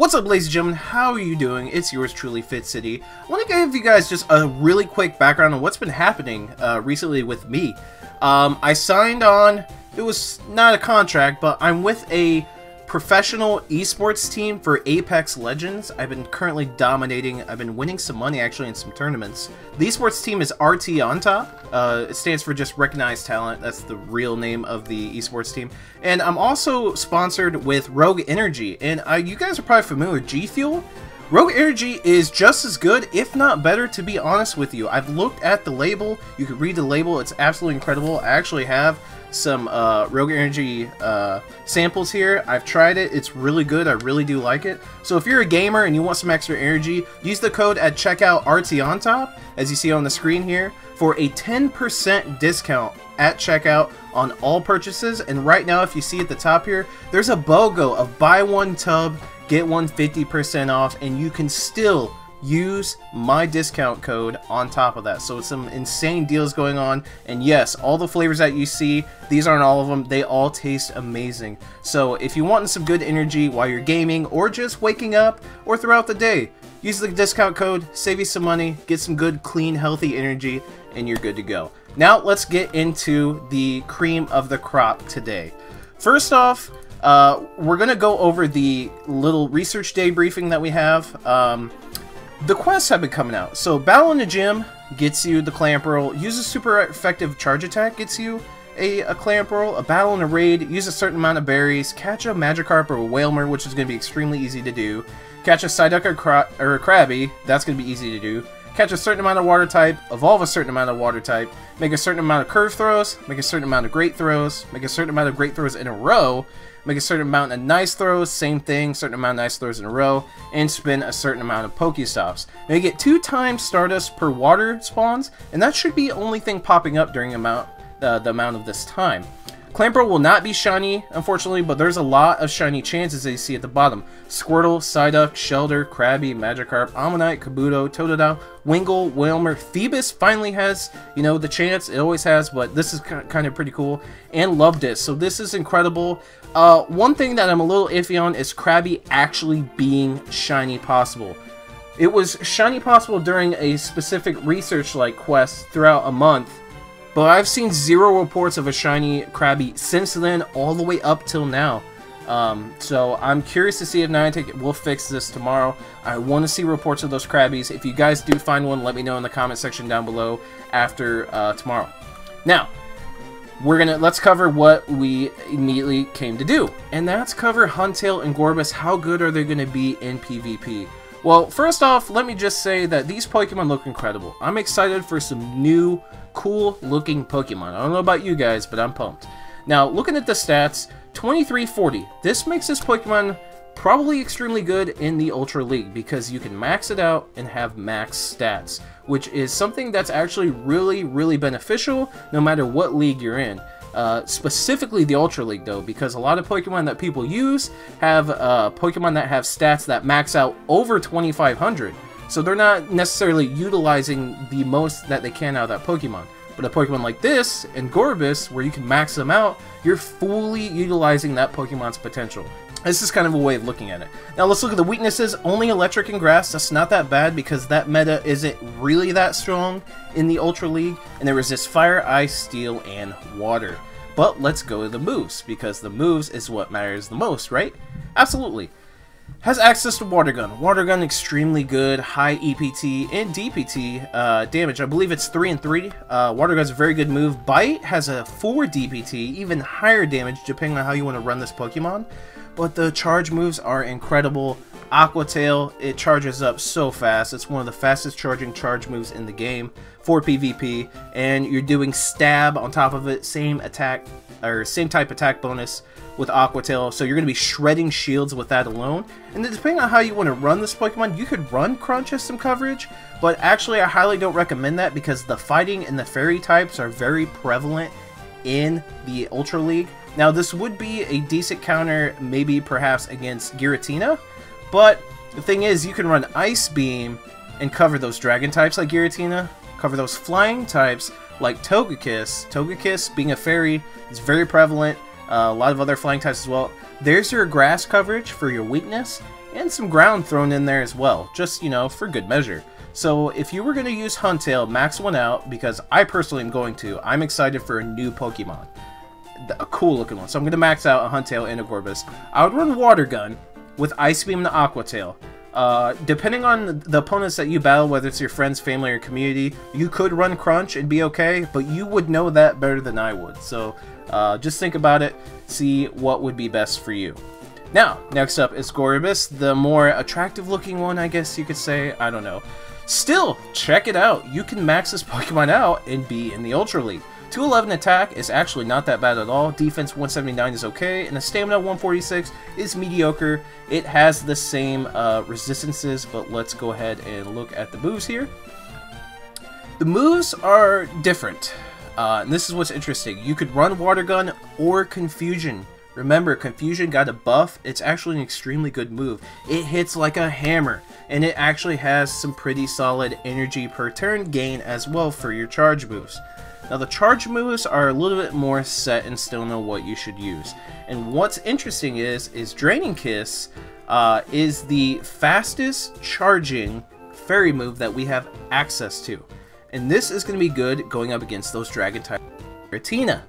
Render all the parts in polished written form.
What's up, ladies and gentlemen? How are you doing? It's yours truly, Fitz. I want to give you guys just a really quick background on what's been happening recently with me. I signed on, it was not a contract, but I'm with a professional esports team for Apex Legends. I've been currently dominating. I've been winning some money actually in some tournaments. The esports team is RT on top. It stands for just Recognized Talent. That's the real name of the esports team. And I'm also sponsored with Rogue Energy. And you guys are probably familiar with G Fuel. Rogue Energy is just as good, if not better, to be honest with you. I've looked at the label. You can read the label. It's absolutely incredible. I actually have some Rogue Energy samples here. I've tried it. It's really good. I really do like it. So if you're a gamer and you want some extra energy, use the code at checkout RT on top, as you see on the screen here, for a 10% discount at checkout on all purchases. And right now, if you see at the top here, there's a BOGO of buy one tub, get one 50% off, and you can still use my discount code on top of that. So it's some insane deals going on. And yes, all the flavors that you see, these aren't all of them, they all taste amazing. So if you want some good energy while you're gaming or just waking up or throughout the day, use the discount code, save you some money, get some good, clean, healthy energy, and you're good to go. Now let's get into the cream of the crop today. First off, we're gonna go over the little research day briefing that we have. The quests have been coming out. So Battle in the Gym gets you the Clamp Roll. Use a super effective charge attack gets you a Clamp Roll. A Battle in a Raid, use a certain amount of berries. Catch a Magikarp or a Whalmer, which is going to be extremely easy to do. Catch a Psyduck or a Krabby, that's going to be easy to do. Catch a certain amount of water type, evolve a certain amount of water type, make a certain amount of curve throws, make a certain amount of great throws, make a certain amount of great throws in a row, make a certain amount of nice throws, same thing, certain amount of nice throws in a row, and spin a certain amount of Pokestops. Now you get 2 times Stardust per water spawns, and that should be the only thing popping up during the amount of this time. Clamp Roll will not be shiny, unfortunately, but there's a lot of shiny chances that you see at the bottom. Squirtle, Psyduck, Shellder, Krabby, Magikarp, Ammonite, Kabuto, Totodile, Wingull, Whalmer, Phoebus finally has, you know, the chance. It always has, but this is kind of pretty cool. And Lovedis, so this is incredible. One thing that I'm a little iffy on is Krabby actually being shiny possible. It was shiny possible during a specific research-like quest throughout a month, but I've seen 0 reports of a shiny Krabby since then, all the way up till now. So I'm curious to see if Niantic will fix this tomorrow. I want to see reports of those Krabbies. If you guys do find one, let me know in the comment section down below after tomorrow. Now, let's cover what we immediately came to do, and that's cover Huntail and Gorebyss. How good are they going to be in PvP? Well, first off, let me just say that these Pokemon look incredible. I'm excited for some new, cool-looking Pokemon. I don't know about you guys, but I'm pumped. Now, looking at the stats, 2340. This makes this Pokemon probably extremely good in the Ultra League because you can max it out and have max stats, which is something that's actually really, really beneficial no matter what league you're in. Specifically the Ultra League though, because a lot of Pokemon that people use have Pokemon that have stats that max out over 2500. So they're not necessarily utilizing the most that they can out of that Pokemon. But a Pokemon like this, and Gorebyss, where you can max them out, you're fully utilizing that Pokemon's potential. This is kind of a way of looking at it. Now let's look at the weaknesses. Only Electric and Grass. That's not that bad because that meta isn't really that strong in the Ultra League. And it resists Fire, Ice, Steel, and Water. But let's go to the moves, because the moves is what matters the most, right? Absolutely. Has access to Water Gun. Water Gun extremely good, high EPT and DPT damage. I believe it's 3 and 3. Water Gun's a very good move. Bite has a 4 DPT, even higher damage depending on how you want to run this Pokemon. But the charge moves are incredible. Aqua Tail, it charges up so fast. It's one of the fastest charging charge moves in the game for PvP. And you're doing Stab on top of it, same attack or same type attack bonus with Aqua Tail, so you're going to be shredding shields with that alone. And then depending on how you want to run this Pokemon, you could run Crunch as some coverage, but actually I highly don't recommend that because the fighting and the fairy types are very prevalent in the Ultra League. Now this would be a decent counter, maybe perhaps against Giratina, but the thing is you can run Ice Beam and cover those dragon types like Giratina, cover those flying types like Togekiss. Togekiss being a fairy is very prevalent. A lot of other flying types as well. There's your grass coverage for your weakness, and some ground thrown in there as well, just, you know, for good measure. So if you were going to use Huntail, max one out, because I personally am going to. I'm excited for a new Pokemon. A cool looking one. So I'm going to max out a Huntail and a Gorebyss. I would run Water Gun with Ice Beam and the Aqua Tail. Depending on the opponents that you battle, whether it's your friends, family, or community, you could run Crunch and be okay, but you would know that better than I would. So just think about it, see what would be best for you. Now, next up is Gorebyss, the more attractive looking one, I guess you could say. I don't know. Still, check it out. You can max this Pokemon out and be in the Ultra League. 211 attack is actually not that bad at all. Defense 179 is okay, and the stamina 146 is mediocre. It has the same resistances, but let's go ahead and look at the moves here. The moves are different, and this is what's interesting. You could run Water Gun or Confusion. Remember, Confusion got a buff. It's actually an extremely good move. It hits like a hammer, and it actually has some pretty solid energy per turn gain as well for your charge moves. Now, the charge moves are a little bit more set in stone on what you should use. And what's interesting is Draining Kiss is the fastest charging fairy move that we have access to. And this is going to be good going up against those Dragon type Giratina.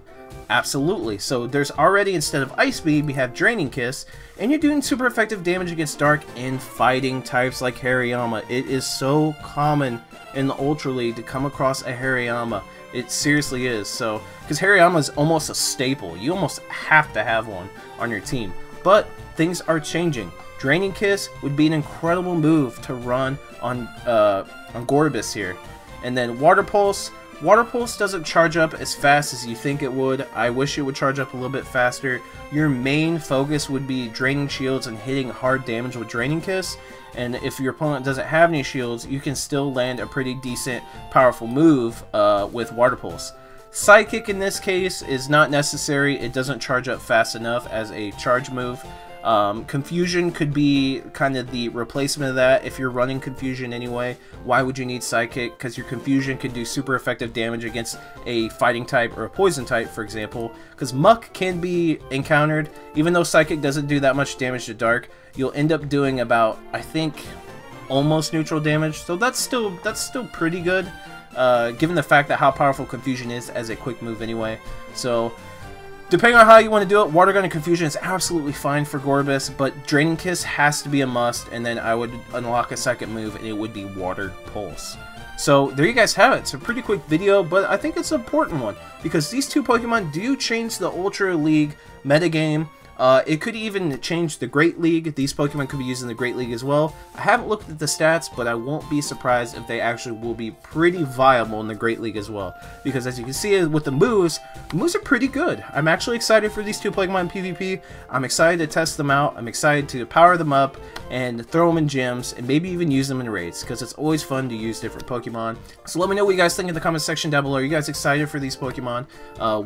Absolutely. So there's already, instead of Ice Beam, we have Draining Kiss, and you're doing super effective damage against Dark and fighting types like Hariyama. It is so common in the Ultra League to come across a Hariyama. It seriously is. So, because Hariyama is almost a staple. You almost have to have one on your team. But things are changing. Draining Kiss would be an incredible move to run on Gorebyss here. And then Water Pulse. Water Pulse doesn't charge up as fast as you think it would. I wish it would charge up a little bit faster. Your main focus would be draining shields and hitting hard damage with Draining Kiss. And if your opponent doesn't have any shields, you can still land a pretty decent, powerful move with Water Pulse. Psychic in this case is not necessary. It doesn't charge up fast enough as a charge move. Confusion could be kind of the replacement of that. If you're running Confusion anyway, why would you need Psychic? Because your Confusion could do super effective damage against a fighting type or a poison type, for example. Because Muck can be encountered. Even though Psychic doesn't do that much damage to Dark, you'll end up doing about, I think, almost neutral damage. So that's still pretty good, given the fact that how powerful Confusion is as a quick move anyway. So depending on how you want to do it, Water Gun and Confusion is absolutely fine for Gorebyss, but Draining Kiss has to be a must, and then I would unlock a second move, and it would be Water Pulse. So there you guys have it. It's a pretty quick video, but I think it's an important one, because these two Pokemon do change the Ultra League metagame. It could even change the Great League. These Pokemon could be used in the Great League as well. I haven't looked at the stats, but I won't be surprised if they actually will be pretty viable in the Great League as well. Because as you can see with the moves are pretty good. I'm actually excited for these two Pokemon in PvP. I'm excited to test them out. I'm excited to power them up and throw them in gyms and maybe even use them in raids, because it's always fun to use different Pokemon. So let me know what you guys think in the comment section down below. Are you guys excited for these Pokemon?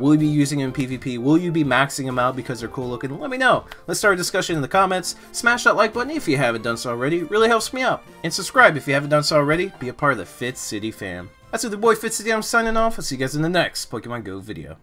Will you be using them in PvP? Will you be maxing them out because they're cool looking? Let me know. Let's start a discussion in the comments. Smash that like button if you haven't done so already. It really helps me out. And subscribe if you haven't done so already. Be a part of the Fitz City fam. That's with the boy Fitz City. I'm signing off. I'll see you guys in the next Pokemon Go video.